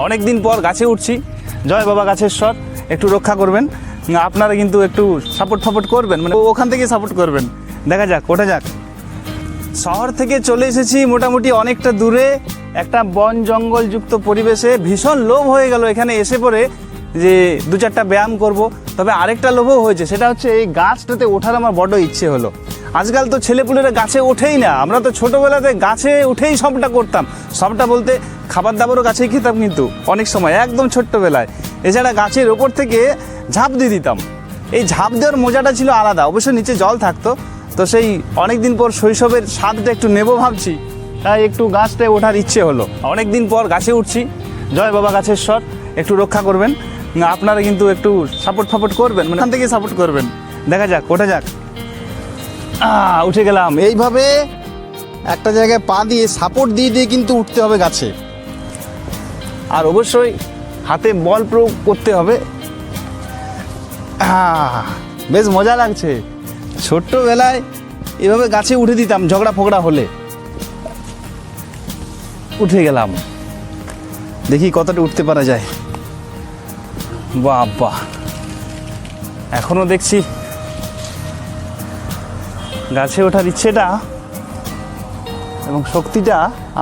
অনেক দিন পর গাছে উঠছি। জয় বাবা গাছেশ্বর, একটু রক্ষা করবেন। আপনারা কিন্তু একটু সাপোর্ট করবেন, মানে ওখান থেকে সাপোর্ট করবেন। দেখা যাক, ওঠা যাক। শহর থেকে চলে এসেছি মোটামুটি অনেকটা দূরে, একটা বন জঙ্গলযুক্ত পরিবেশে। ভীষণ লোভ হয়ে গেল এখানে এসে পড়ে যে 2-4টা ব্যায়াম করব। তবে আরেকটা লোভও হয়েছে, সেটা হচ্ছে এই গাছটাতে ওঠার আমার বড় ইচ্ছে হলো। আজকাল তো ছেলেপুলেরা গাছে ওঠেই না, আমরা তো ছোটোবেলাতে গাছে উঠেই সবটা করতাম। সবটা বলতে খাবার দাবারও গাছেই খেতাম, কিন্তু অনেক সময় একদম ছোট্টবেলায়। এছাড়া গাছের ওপর থেকে ঝাঁপ দিয়ে দিতাম। এই ঝাঁপ দেওয়ার মজাটা ছিল আলাদা, অবশ্য নিচে জল থাকতো। তো সেই অনেক দিন পর শৈশবের স্বাদটা একটু নেবো ভাবছি, তাই একটু গাছটায় ওঠার ইচ্ছে হলো। অনেক দিন পর গাছে উঠছি। জয় বাবা গাছেশ্বর, একটু রক্ষা করবেন। আপনারা কিন্তু একটু সাপোর্ট করবেন, মানে ওখান থেকে সাপোর্ট করবেন। দেখা যাক, ওঠা যাক। উঠে গেলাম। এইভাবে একটা জায়গায় পা দিয়ে সাপোর্ট দিয়ে দিয়ে কিন্তু উঠতে হবে গাছে, আর অবশ্যই হাতে বল প্রয়োগ করতে হবে। বেশ মজা লাগছে। ছোট্টবেলায় এভাবে গাছে উঠে দিতাম ঝগড়া ফগড়া হলে। উঠে গেলাম, দেখি কতটা উঠতে পারা যায়। বাবা, এখনো দেখছি গাছে ওঠার ইচ্ছেটা এবং শক্তিটা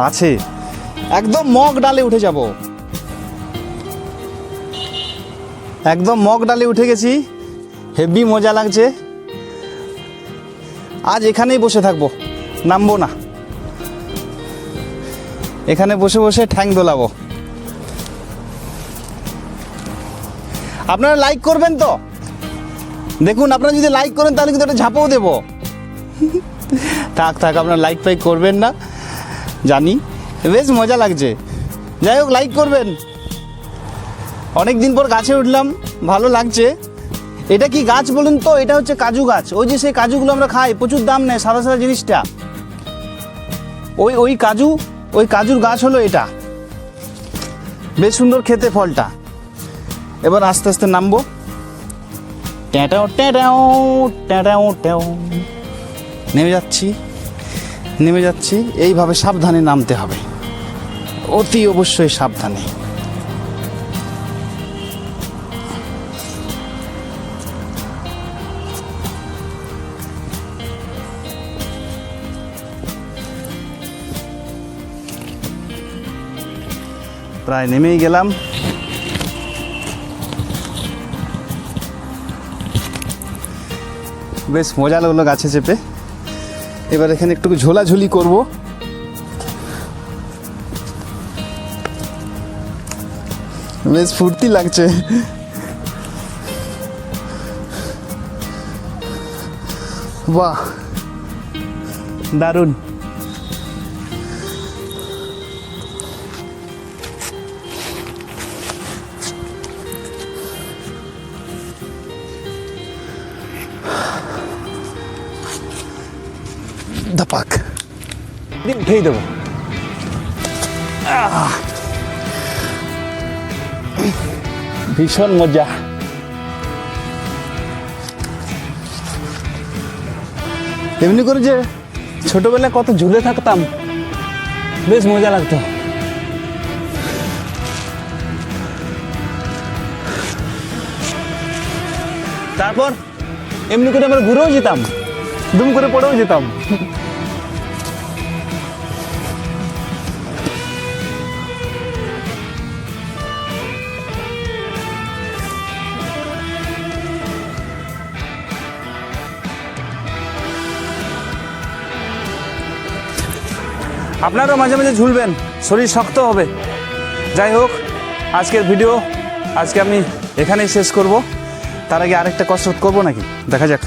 আছে। একদম মগ ডালে উঠে যাব, একদম মগ ডালে উঠে গেছি। হেভি মজা লাগছে। আজ এখানেই বসে থাকবো, নামবো না। এখানে বসে বসে ঠ্যাং দোলাবো। আপনারা লাইক করবেন তো? দেখুন, আপনারা যদি লাইক করেন তাহলে কিন্তু একটা ঝাঁপও দেবো। থাক, আপনারা লাইক ফাইক করবেন না জানি, বেশ মজা লাগছে। যাই হোক, লাইক করবেন। অনেক দিন পর গাছে উঠলাম, ভালো লাগছে। এটা কি গাছ বলুন তো? এটা হচ্ছে কাজু গাছ। ওই যে সেই কাজুগুলো আমরা খাই, প্রচুর দাম নেয়, সাদা সাদা জিনিসটা। ওই কাজুর গাছ হলো এটা। বেশ সুন্দর খেতে ফলটা। এবার আস্তে আস্তে নামবো। নেমে যাচ্ছি। এইভাবে সাবধানে নামতে হবে, অতি অবশ্যই সাবধানে। প্রায় নেমেই গেলাম। বেশ মজা লাগলো গাছে চেপে। এবার এখানে একটু ঝোলাঝুলি করব। বেশ ফুর্তি লাগছে। বাহ, দারুণ। ধাপাক দিয়ে উঠেই দেবো। ভীষণ মজা। এমনি করে যে ছোটবেলায় কত ঝুলে থাকতাম, বেশ মজা লাগতো। তারপর এমনি করে আমরা ঘুরেও যেতাম, দুম করে পড়েও যেতাম। আপনারাও মাঝে মাঝে ঝুলবেন, শরীর শক্ত হবে। যাই হোক, আজকের ভিডিও আমি এখানেই শেষ করব। তার আগে আরেকটা কসরত করবো নাকি, দেখা যাক।